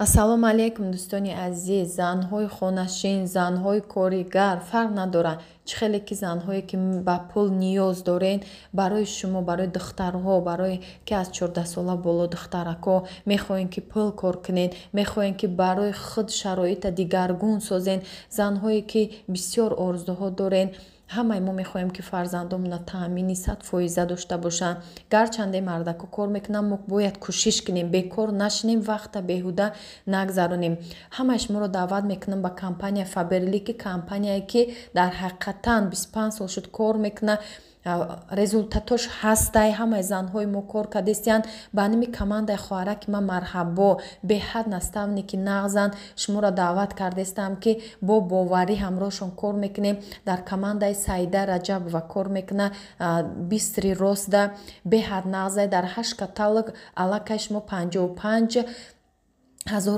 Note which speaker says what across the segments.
Speaker 1: ассалому алейкум дӯстони азиз, занҳои хонашин, занҳои коригар фарқ надорад. Чӣ хеле ки занҳое ки ба пул ниёз дорен, барои шумо, барои духтарҳо, барои ки аз 14 сола боло духтарако мехоҳен ки пул кор кунен, мехоҳен ки барои худ шароита дигаргун созен, занҳое ки бисёр орзуҳо дорен. ҳамаи мо мехоҳем ки фарзандомона таъмини 100% дошта бошанд. гарчанде мардако кор мекунанд, мо бояд кӯшиш кунем, бекор нашинем, вақта беҳуда нагзаронем. ҳамааш моро даъват мекунам ба компания Faberlic, компанияе ки дар ҳақиқатан 25 сол шуд кор мекунад, результатош ҳастай. ҳамаи занҳои мо кор кардестиянд. ба ними командаи хоҳараки ман марҳабо, беҳад наставники нағзанд. шуморо даъват кардестам ки бо боварӣ ҳамроҳшон кор мекунем. дар командаи Саида Раҷабова кор мекунад, бистри росда беҳад нағзай. дар 8 каталог аллакай шумо 55,000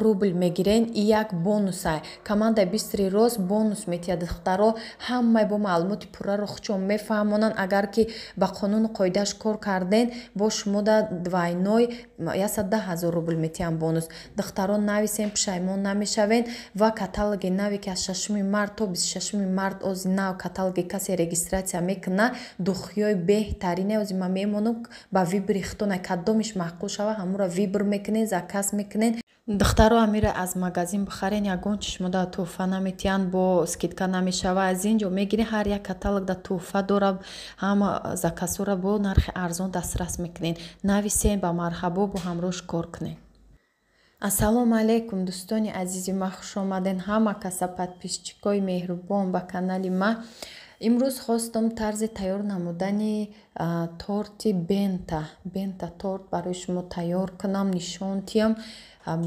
Speaker 1: рубл мегирен. И як бонусай. Командаи бистри рост бонус метиҳад духтаро. ҳамаи бо маълумоти пурраро хучон мефаҳмонанд. агар ки ба қонуну қоидааш кор карден, бо шумо да двайной 110,000 рубл метиҳанд бонус. духтаро нависен, пушаймон намешавен. ва каталоги нави ки аз 6 март то 26 март ози нав каталоги касе регистратсия мекуна, духёи беҳтарине ози ма мемонам ба вибр ихтона кадомиш маъқул шава ҳамура вибр мекунен, заказ мекунен. духтаро амира аз магазин бихарен, ягон чи шумо да тӯҳфа наметиҳанд, бо скидка намешава. аз ин ҷо мегирен, ҳар як каталог да тӯҳфа дорад. ҳама заказҳоро бо нархи арзон дастрас мекунен. нависен, ба марҳабо, бо ҳамроҳш кор кунен. ассалому алейкум дӯстони азизи ма, хуш омаден ҳама каса подписчикои меҳрубон ба канали ма. имрӯз хостам тарзи тайёр намудани торти бента торт барои шумо тайёр кунам, нишон тиҳам.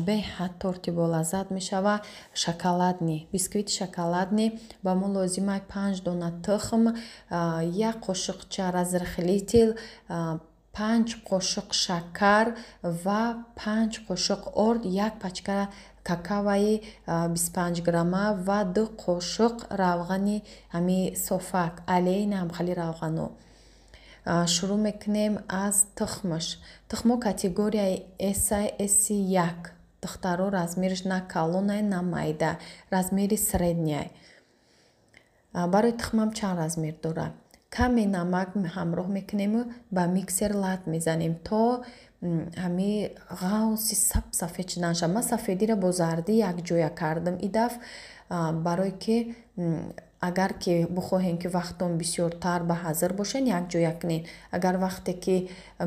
Speaker 1: беҳад торти болаззат мешава. шоколадни бисквити шоколадни. ба мо лозимай 5 дона тухм, 1 қошиқча разрыхлитель, 5 қошиқ шакар ва 5 қошиқ орд, 1 пачка какаваи 25 грамма ва 2 қошиқ равғани ҳами софак алейна ҳамхали равғано. шурӯъ мекунем аз тухмаш. тухмо категорияи S1. духтаро размериш на калонай, на майда, размери средняй. барои тухмам чанд размер дорад. каме намак ҳамроҳ мекунем, ба миксер лат мезанем то ҳами ғавси сафед шудан шавад. ман сафедиро бо зардӣ якҷоя кардам идаф, барое ки агар ки бихоҳем ки вақтон бисёртар ба ҳазир бошен, якҷоя кунен. агар вақте ки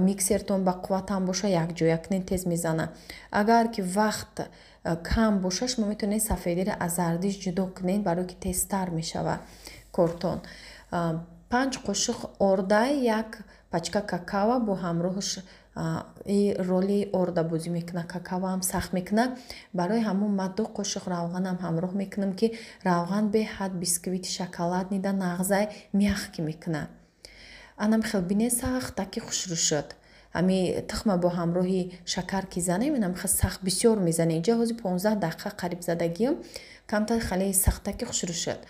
Speaker 1: миксертон ба қувватам боша, якҷоя кунен, тез мезана. агар ки вақт кам боша, шумо метавонед сафедиро аз зардиш ҷудо кунен, барое ки тезтар мешава кортон. 5 қошиқ ордай, 1 пачка какао бо ҳамроҳш роли орда бозӣ мекуна, какао ҳам сахт мекуна. барои ҳамон ма 2 қошиқ равғанам ҳамроҳ мекунам ки равған беҳад бисквити шоколадни да нағзай мягкӣ мекуна. анам хел бине сахт таки хушрӯ шуд. ҳами тухма бо ҳамроҳи шакар ки занем, инам хел сахт бисёр мезанем. ҷа ҳози 15 дақиқа қариб задагиам, камтар хеле сахт таки хушрӯ шуд.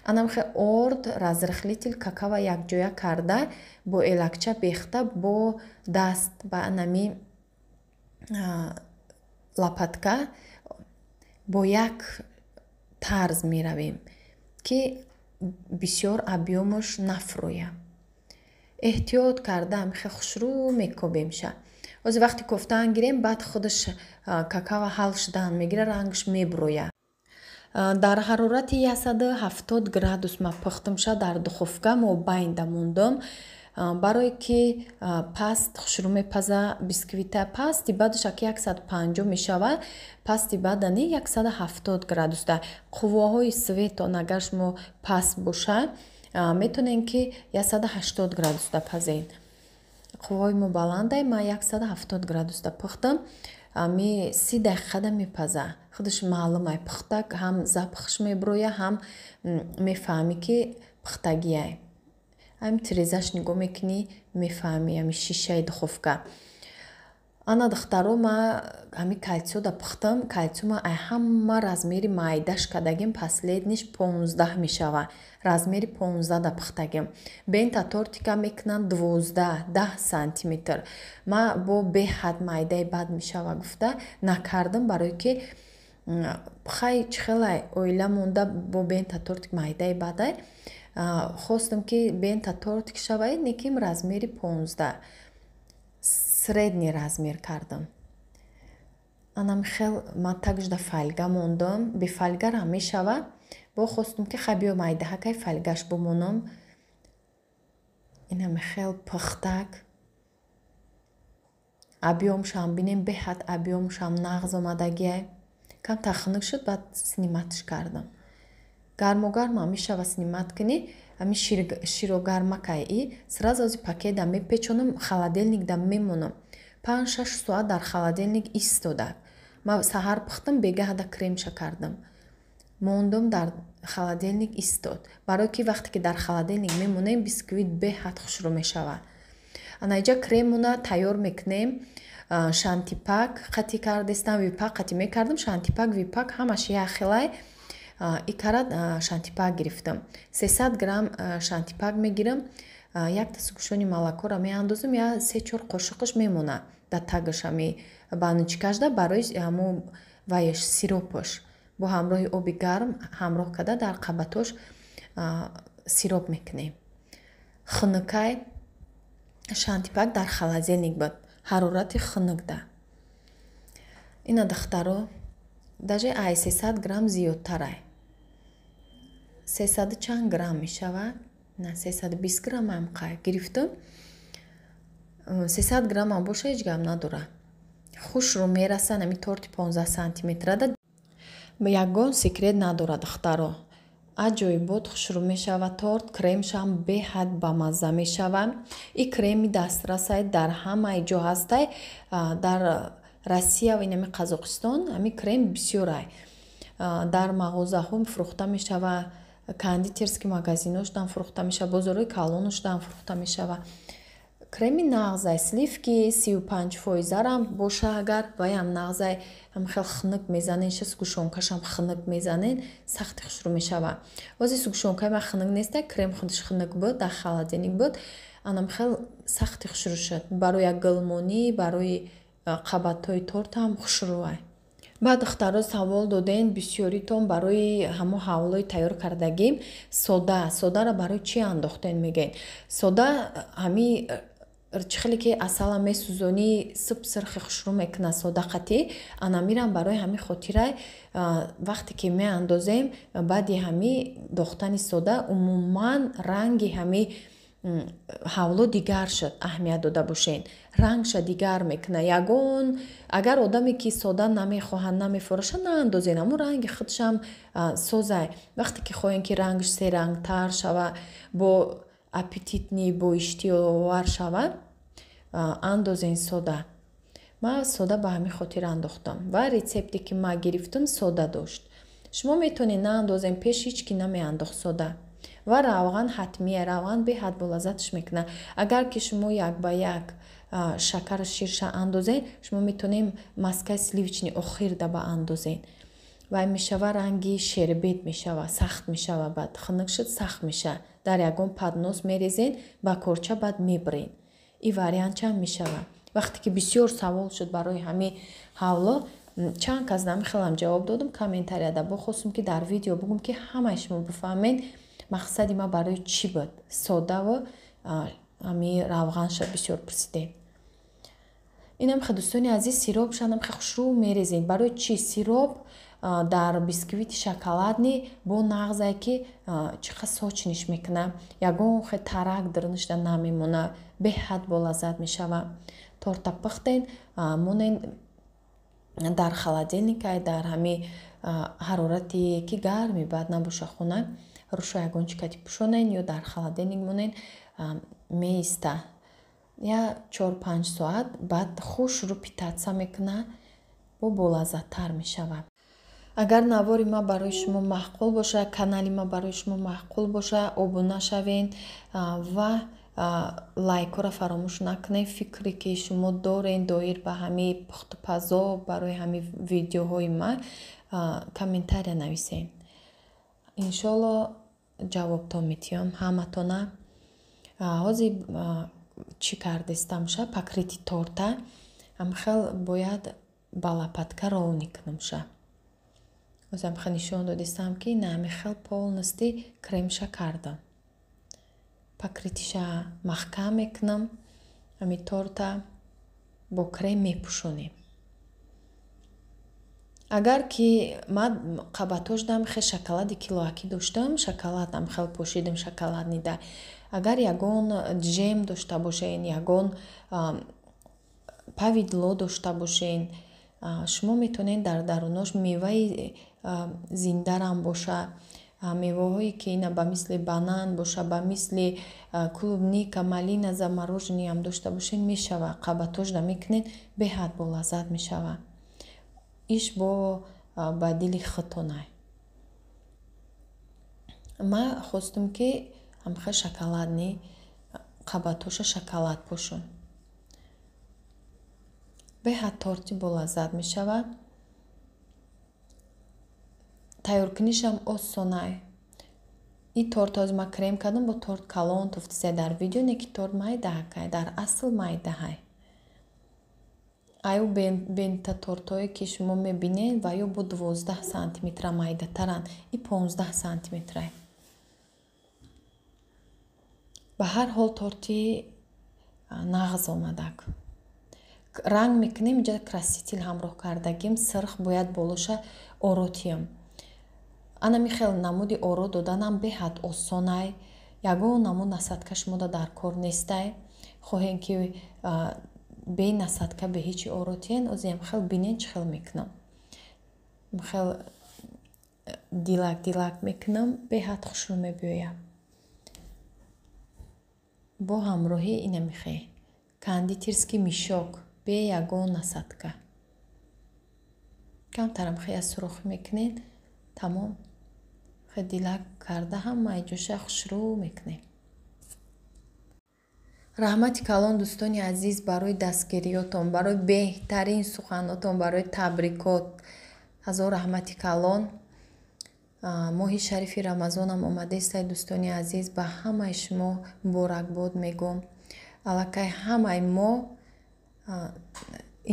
Speaker 1: анам хел орд, разрыхлитель, какао якҷоя карда, бо элакча бехта, бо даст ба анами лопатка бо як тарз меравем ки бисёр объёмаш нафурӯя. эҳтиёт кардам хел хушрӯ мекобемша. ози вақти кофтан гирем, баъд худаш какао ҳал шудан мегира, рангаш мебурӯя. дар ҳарорати 170 градус ма пухтамша дар духовка мобайн дамондам, барое ки паст хушрӯ мепаза бисквита. пасти баъдаш аки 150 мешава, пасти баъдани 170 градус да. қувваҳои светон агар шумо паст боша, метонен ки 180 градус да пазен. қувваҳои мо баландай, ма 170 градус да пухтам. ами 30 дақиқа да мепаза. худаш маълумай пухта, ҳам запахш мебурӯя, ҳам мефаҳмӣ ки пухтагияй. ҳами тирезаш нигоҳ мекунӣ, мефаҳмӣ ҳами шишаи духовка. ана духтаро ма ами кальциода пухтам, кальциума ай ҳама размери майдаш кадагим последниш 15 мешава. Размери 15 да пухтагим. Бента тортика мекунам 12-10 сантиметр. Ма бо беҳад майдаи бад мешава гуфта накардам, барои ки хай чихелай оила монда бо бента тортик майдаи бадай. Хостам ки бента тортик шавай неким размери 15. Средний размер кардам. Анам хел ма такж да фольга мондам. Бе фольгара мешава. Бо хостам ки хабио майдаҳакай фольгаш бумонам. Инам хел пухтак. Объёмшам бинем беҳад объёмшам нағз омадагиай. Кам тахнук шуд, баъд сниматш кардам. Гармогарма мешава снимат кини. Ами широгармакай и сразу ази пакета мепечонам, холодильникда мемонам. 5-6 соат дар холодильник истода. Ма саҳар пухтам, бегаҳда кремша кардам. Мондам дар холодильник истод. Барои ки вақте ки дар холодильник мемонем, бисквит беҳад хушрӯ мешава. Анаиҷа кремуна тайёр мекунем. Шантипак қати кардестам, випак қати мекардам. Шантипак, випак ҳамаш яхелай. Икарат шантипак гирифтам. 300 грамм шантипак мегирам. Як дастгӯшони молокора меандозам, я 3-4 қошиқаш мемона да тагашами баночкашда барои ҳамо ваяш сиропаш. Бо ҳамроҳи оби гарм ҳамроҳ када дар қабатош сироп мекунем. хунукай шантипак дар холодильник буд. ҳарорати хунукда. Ина духтаро даже ай 300 грамм зиёдтарай. 300 чанд грамм мешава? На 320 грамм ам қай гирифтам. 300 грамм ам боша ҳеҷ гап надора. Хушрӯ мераса нами торти 15 сантиметрада. Ягон секрет надора духтаро. Аҷоибот хушрӯ мешава торт, кремшам беҳад бамазза мешава. И креми дастрасай дар ҳамаи ҷо ҳастай. Дар Россия ва инами Қазоқистон ами крем бисёрай. Дар мағозаҳо фурӯхта мешава, кондитерский магазиноштан фурӯхта мешава, бозорои калоноштан фурӯхта мешава. Креми нағзай сливки 35%-арам боша агар ваям нағзай хел хунук мезанен, ша сгӯшонкашам хунук мезанен, сахти хушрӯ мешава. Ози сгӯшонкаи ма хунук нестай, крем худаш хунук буд, дар холодильник буд. Анам хел сахти хушрӯ шуд. Барои гулмонӣ, барои қабатҳои тортам хушрӯай. Баъд духтаро савол доден бисёритон барои ҳамо ҳавлои тайёр кардагим содара барои чӣ андохтен мегӯед. Сода ҳами чихеле ки асала месӯзонӣ суб сирхи хушрӯ мекуна сода қатӣ. Анамирам барои ҳами хотирай вақте ки меандозем баъди ҳами дохтани сода умуман ранги ҳами ҳавло дигар шуд. Аҳамият дода бошен. Рангша дигар мекуна. Ягон агар одаме ки сода намехоҳад, намефороша, наандозен, аммо ранги худшам созай. Вақте ки хоҳем ки рангш серангтар шава, бо аппетитни, бо иштиёвар шава, андозен сода. Ма сода ба ҳамин хотир андохтам ва рецепте ки ма гирифтам сода дошт. Шумо метонед наандозен, пеш ҳеч ки намеандохт сода. Ва равған ҳатмия, равған беҳад болаззатш мекуна. Агар ки шумо як ба як шакар ширша андозен, шумо метонем маскаи сливични охир да ба андозен. Вай мешава ранги шербет мешава, сахт мешава, баъд хунук шуд сахт меша. Дар ягон паднос мерезен, ба корча баъд мебрен. И вариантчам мешава. Вақте ки бисёр савол шуд барои ҳами ҳавло, чанд кас намехелам ҷавоб додам комментарияда. Бо хостам ки дар видео бугум ки ҳамаи шумо бифаҳмед мақсади ма барои чӣ буд. Сода ва ами равған шуд бисёр пурсидем. Инам хе дӯстони азиз сиропшанам хе хушрӯ мерезем. Барои чӣ сироп дар бисквити шоколадни бо нағзае ки чиха сочниш мекуна. Ягон хе тарак дирнишда намемона. Беҳад болаззат мешава. Торта пухтен, монен дар холодильникай, дар ҳами ҳарорати ки гарми баъд набоша хона. Рӯша ягончикати пӯшонен ё дар холодильник монен меиста. Я 4-5 соат баъд хушрӯ питатса мекуна, бо болаззаттар мешава. Агар навори ма барои шумо маъқул боша, канали ма барои шумо маъқул боша, обуна шавен ва лайкора фаромӯш накунед. Фикре ки шумо дорен доир ба ҳами пухтупазо барои ҳами видеоҳои ман комментария нависен. иншолло ҷавобтон метиём ҳаматона. ҳозир чӣ кардистамша пакрити торта амхел бояд ба лопатка ровни кунамша. ҳозир амхел нишон додистам ки на амхел полностью кремша кардам. пакритиша маҳкам мекунам. ами торта бо крем мепӯшонем. агар ки ман қабатош дам хе шоколади килоакӣ доштам, шоколад амхел пӯшидам шоколадни да. агар ягон джем дошта бошен, ягон павидло дошта бошен, шумо метавонед дар дарунош меваи зиндарам боша, меваҳое ки ина ба мисли банан боша, ба мисли клубника, малина, замороженӣ ам дошта бошен, мешава қабатош да мекунед, беҳад болаззат мешава. иш бо ба дили худтонай. ман хостам ки амхел шоколадни қабатоша шоколад пӯшон. беҳад торти болаззат мешава. тайёркунишам осонай. ин торт ҳозир ман крем кардам бо торт калон туфтисе дар видео, не ки торт майдаҳакай, дар асл майдаҳай. аю бента тортое ки шумо мебинед ва ё бо 12 сантиметра майдатаран, и 15 сантиметрай. ба ҳар ҳол торти нағз омадак. ранг мекунем, инҷа краситель ҳамроҳ кардагим, сирх бояд болоша оротиям. ана михел намуди оро доданам беҳад осонай. ягон намуд насадка шумода дар кор нестай. хоҳем ки бе насадка бе ҳичи оротиен, озиам хел бинен чӣ хел мекунам. хел дилак мекунам, беҳад хушрӯ мебиёя. бо ҳамроҳи ина михе кондитерский мишок бе ягон насадка. камтарам хе аз сурохӣ мекунед, тамом. хе дилак карда ҳамаи ҷоша хушрӯ мекунем. раҳмати калон дӯстони азиз, барои дастгириётон, барои беҳтарин суханотон, барои табрикот. ҳазор раҳмати калон. моҳи шарифи рамазонам омадестай дӯстони азиз, ба ҳамаи шумо муборакбод мегӯм. аллакай ҳамаи мо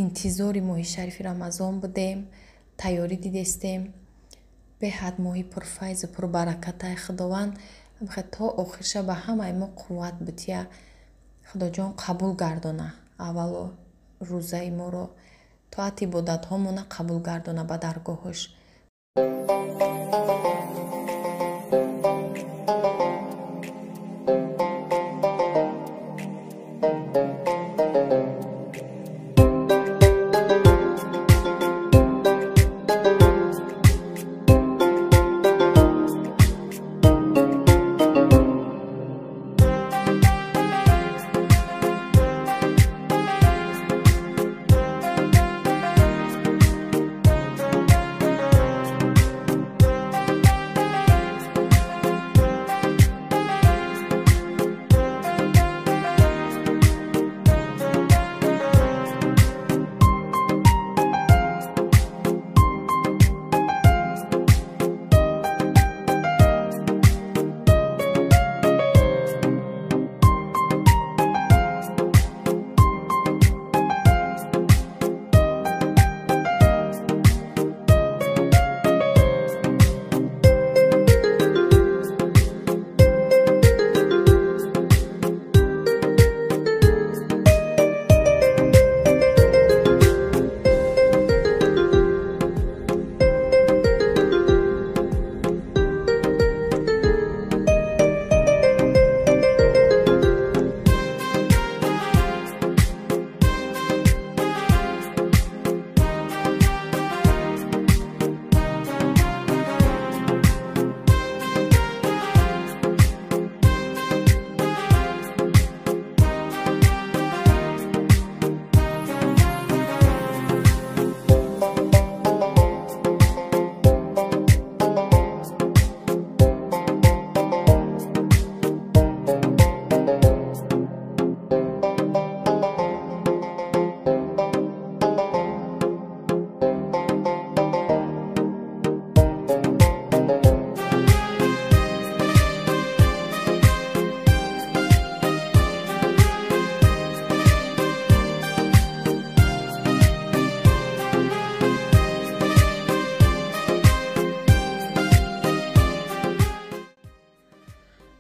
Speaker 1: интизори моҳи шарифи рамазон будем, тайёрӣ дидестем. беҳад моҳи пурфайзу пурбаракатай худованд то охирша ба ҳамаи мо қувват бития. худоҷон қабул гардона аввало рӯзаи моро, тоат ибодатҳомона қабул гардона ба даргоҳуш.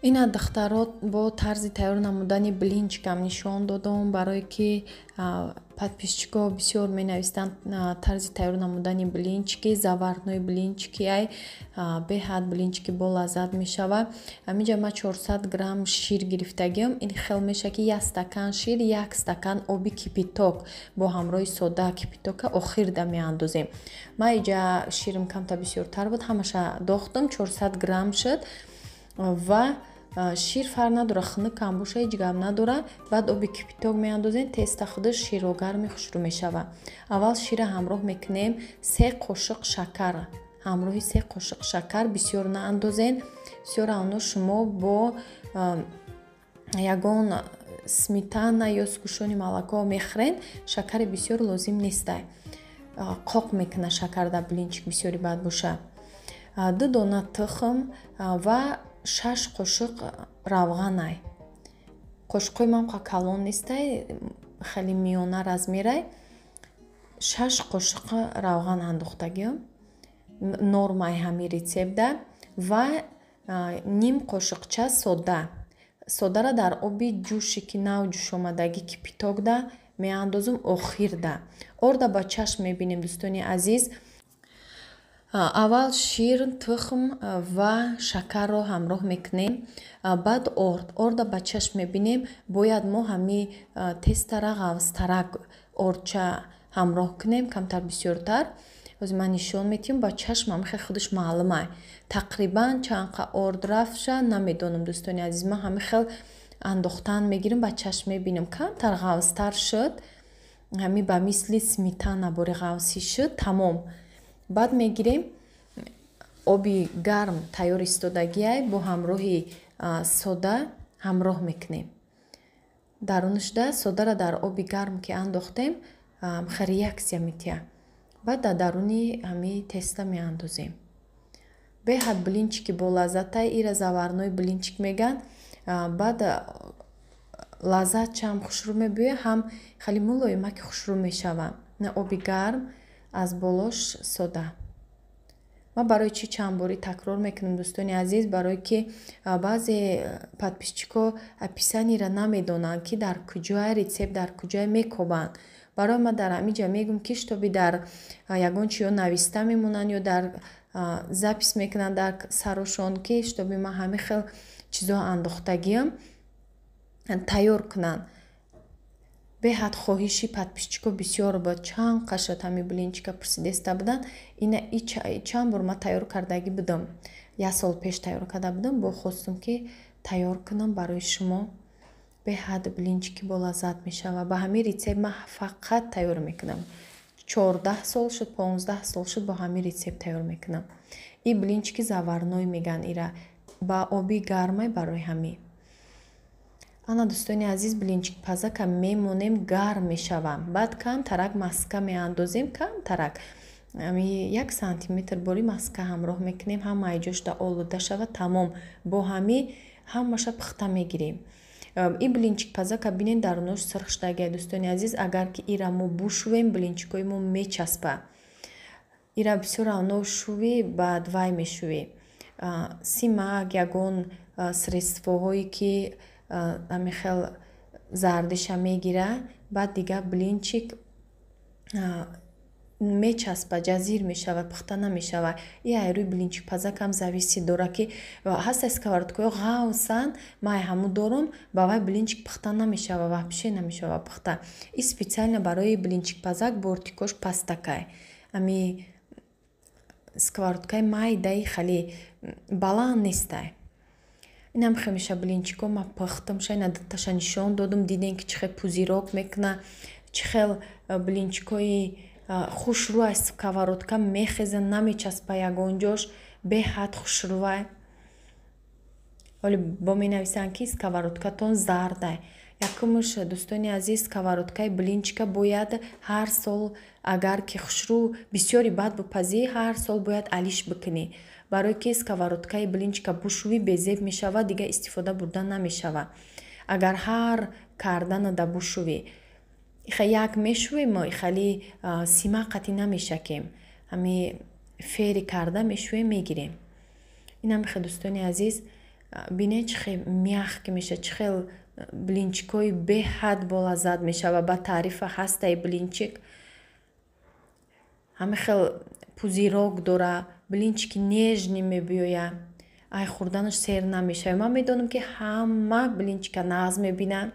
Speaker 1: ина духтаро бо тарзи тайёр намудани блинчикам нишон додам, барое ки подписчико бисёр менавистанд тарзи тайёр намудани блинчики, заварной блинчики ай беҳад блинчики болаззат мешава. Аминҷа ма 400 грамм шир гирифтагиам. Ин хел меша ки 1 стакан шир, 1 стакан оби кипиток бо ҳамроҳи сода кипитока охирда меандозем. Ма иҷа ширим камта бисёртар буд, ҳамаша дохтам, 400 грамм шуд ва шир фарқ надора, хина кам боша ҳеҷ гап надора. Баъд оби кипиток меандозем, теста худаш широгарми хушрӯ мешава. Аввал шира ҳамроҳ мекунем 3 қошиқ шакар, ҳамроҳи 3 қошиқ шакар, бисёр наандозен. Бисёр авно шумо бо ягон сметана ё сгушёни молоко мехӯрен, шакари бисёр лозим нестай. Қоқ мекуна шакар дар блинчик бисёри бад боша. 2 дона тухм ва 6 қошиқ равғанай. Қошиқои ман калон нестай, хеле миёна размерай. 6 қошиқ равған андохтагиам. Нормаи ҳамин рецепта ва ним қошиқча сода. Содара дар оби ҷӯши ки нав ҷӯшомадаги кипитокда меандозум охирда. Орда ба чашм мебинем дӯстони азиз. Аввал шир, тухм ва шакарро ҳамроҳ мекунем. Баъд орда ба чашм мебинем, бояд мо ҳами тестара ғавзтарак орча ҳамроҳ кунем, камтар бисёртар. Ҳозир ман нишон метиҳам, ба чашм ҳамихел худаш маълумай. Тақрибан чанқа орд рафша намедонам дӯстони азиз. Ман ҳамихел андохтан мегирам, ба чашм мебинам камтар ғавзтар шуд. Ҳами ба мисли сметана бори ғавзӣ шуд, тамом. Баъд мегирем оби гарм тайёр истодагиай бо ҳамроҳи сода ҳамроҳ мекунем. Дарунашда содара дар оби гарм ки андохтем, реаксия метиҳад. Баъд дар даруни ҳами теста меандозем. Беҳад блинчики болаззатай, ира заварной блинчик меган. Баъд лаззатчам хушрӯ мебӯяд, ҳам хеле мулоимаки хушрӯ мешава. На оби гарм, аз болош сода. ма барои чӣ чанд бори такрор мекунам дӯстони азиз, барое ки баъзе подписчико описаниеро намедонанд ки дар куҷоя рецепт дар куҷоя мекобанд. Барои ма дар ҳаминҷа мегӯм ки штоби дар ягон чӣ ё нависта мемонанд ё дар запис мекунанд дар сарошон, ки штоби ма ҳамин хел чизо андохтагиам тайёр кунанд. Беҳад хоҳиши подписчико бисёр буд. Чанд қашад ҳами блинчика пурсидеста буданд. Ина чанд бор ма тайёр кардагӣ будам. 1 сол пеш тайёр карда будам. Бо хостам ки тайёр кунам барои шумо. Беҳад блинчики болаззат мешава. Ба ҳамин рецепт ма фақат тайёр мекунам. 14 сол шуд, 15 сол шуд, бо ҳамин рецепт тайёр мекунам. И блинчики заварной меган ира. Ба оби гармай барои ҳамин. Ана дӯстони азиз, блинчик пазака мемонем гарм мешавам. Баъд камтарак маска меандозем, камтарак 1 сантиметр бори маска ҳамроҳ мекунем, ҳама иҷошда олуда шава, тамом. Бо ҳами ҳамаша пухта мегирем. И блинчик пазака бинен дарунош сирх шудагиай дӯстони азиз. Агар ки ира мо бушӯвем, блинчикои мо мечаспа. Ира бисёр авно шӯвӣ, баъд вай мешӯвӣ. Симак, ягон средствоҳое ки амихел зардиша мегира, баъд дигар блинчик мечаспа, ҷазир мешава, пухта намешава. И айрӯи блинчик пазакам зависи дора ки ҳастаи сковородкаҳо ғавсан, ман ҳамун дорум, ба вай блинчик пухта намешава, ваҳпише намешава пухта. И специально барои блинчик пазак бортикош пастакай. Ами сковородкаи майдаи хеле баланд нестай. Инам хемиша блинчико ма пухтам ша, ина дуташа нишон додам, дидем ки чӣ хел пузирок мекуна, чӣ хел блинчикои хушрӯай сковородка мехеза, намечаспа ягон ҷош, беҳад хушрӯай. Оли бо менависанд ки сковородкатон зардай. Якумш дӯстони азиз, сковородкаи блинчика бояд ҳар сол, агар ки хушрӯ бисёри бад бупазии, ҳар сол бояд алиш бикунӣ. Барое ки сковородкаи блинчика бушӯвӣ безеб мешава, дига истифода бурда намешава. Агар ҳар карданада бушӯвӣ, як мешӯвем, мо хеле симақати намешакем. Ҳами фери карда мешӯвем, мегирем. Инам хе дӯстони азиз, бинед чӣ хел мягкӣ мешавад, чӣ хел блинчикҳои беҳад болаззат мешавад. Ба таърифа ҳастаи блинчик ҳама хел пузирок дора, блинчики нежни мебиёяд, ай хӯрданаш сер намешавад. Ман медонам ки ҳама блинчика нағз мебинанд,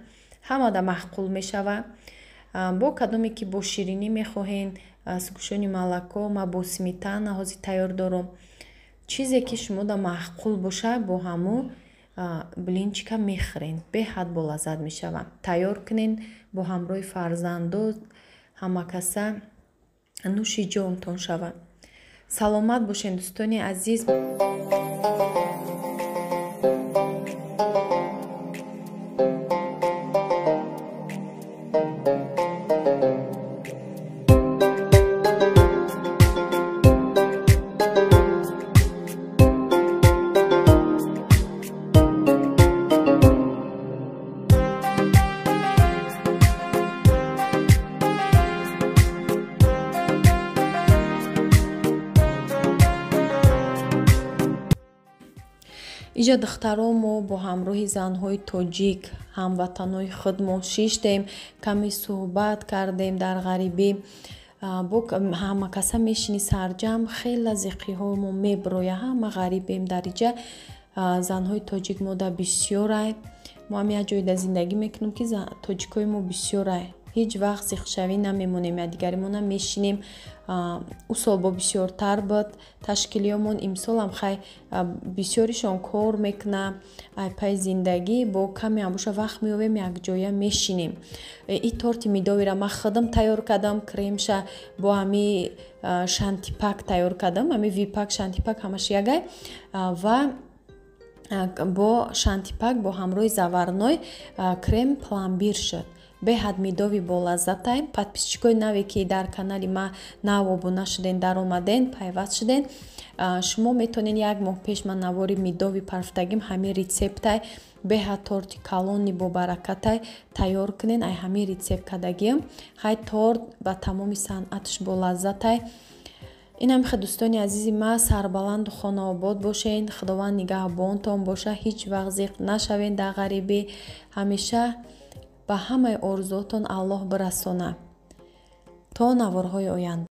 Speaker 1: ҳамада маъқул мешавад. бо кадоме ки бо ширинӣ мехоҳед, сгӯшони молоко, ма бо сметана ҳозир тайёр дорам. чизе ки шумода маъқул бошад, бо ҳаму блинчика мехӯрен, беҳад болаззат мешавад. тайёр кунен бо ҳамроҳи фарзанду ҳамакаса, нӯши ҷонтон шавад. саломат бошед дӯстони азиз. иҷа духтаромо бо ҳамроҳи занҳои тоҷик, ҳамватанои худмон шиштем, каме суҳбат кардем дар ғарибӣ. бо ҳамакаса мешини сарҷам, хеле зиқиҳомо меброя, ҳама ғарибем дар иҷа. занҳои тоҷик мода бисёрай. мо ҳам як ҷойда зиндагӣ мекунем ки тоҷикҳои мо бисёрай. ҳеҷ вақт зиқшавӣ намемонем, якдигаримона мешинем. усол бо бисёртар буд. ташкилиёмон имсолам хай бисёришон кор мекунанд. айпай зиндагӣ бо каме ҳам боша вақт меёвем, якҷоя мешинем. и торти медовира ман худам тайёр кардам, кремша бо ҳами шантипак тайёр кардам. ҳами випак, шантипак ҳамаш ягай. ва бо шантипак бо ҳамроҳи заварной крем пломбир шуд. беҳад медови болаззатай. подписчикои наве ки дар канали ма нав обуна шуден, даромаден, пайваст шуден, шумо метонед як моҳ пеш ман навори медови парфтагим ҳамин рецептай беҳад торти калони бобаракатай тайёр кунен. ай ҳамин рецепт кардагиам. ҳай торт ба тамоми санъаташ болаззатай. инам хе дӯстони азизи ма, сарбаланду хонаобод бошед. худованд нигаҳбонтон боша. ҳеҷ вақт зиқ нашавед дар ғарибӣ. ҳамеша ба ҳамаи орзуотон Аллоҳ бирасона. то наворҳои оянда.